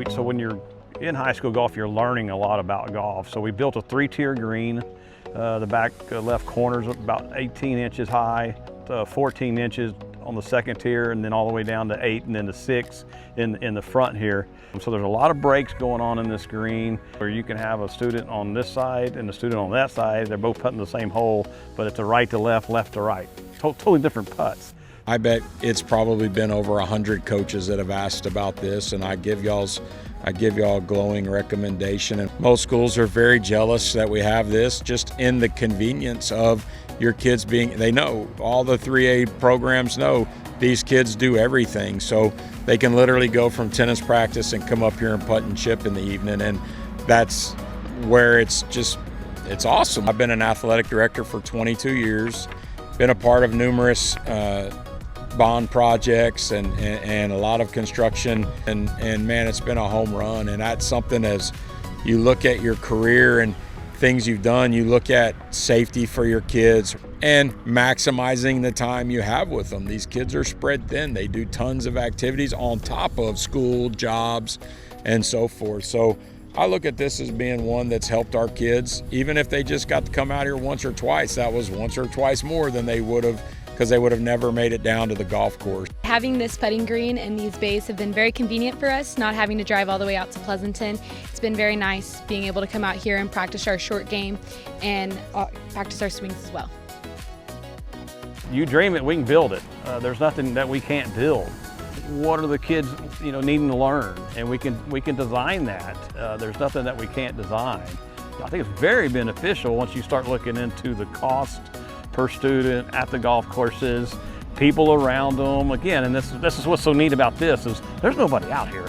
So when you're in high school golf, you're learning a lot about golf. So we built a 3-tier green. The back left corner is about 18 inches high, 14 inches on the second tier, and then all the way down to 8 and then to 6 in the front here. So there's a lot of breaks going on in this green where you can have a student on this side and a student on that side. They're both putting the same hole, but it's a right to left, left to right. Totally different putts. I bet it's probably been over 100 coaches that have asked about this, and I give y'all a glowing recommendation. And most schools are very jealous that we have this, just in the convenience of your kids they know, all the 3A programs know these kids do everything. So they can literally go from tennis practice and come up here and putt and chip in the evening. And that's where it's awesome. I've been an athletic director for 22 years, been a part of numerous bond projects and a lot of construction, and man, it's been a home run. And that's something, as you look at your career and things you've done, you look at safety for your kids and maximizing the time you have with them. These kids are spread thin. They do tons of activities on top of school, jobs, and so forth. So I look at this as being one that's helped our kids. Even if they just got to come out here once or twice, that was once or twice more than they would have, because they would have never made it down to the golf course. Having this putting green and these bays have been very convenient for us, not having to drive all the way out to Pleasanton. It's been very nice being able to come out here and practice our short game and practice our swings as well. You dream it, we can build it. There's nothing that we can't build. What are the kids, needing to learn? And we can design that. There's nothing that we can't design. I think it's very beneficial once you start looking into the cost per student at the golf courses, people around them. Again, and this is what's so neat about this is there's nobody out here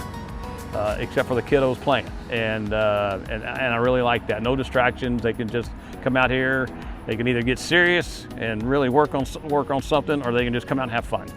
except for the kiddos playing, and I really like that. No distractions. They can just come out here. They can either get serious and really work on something, or they can just come out and have fun.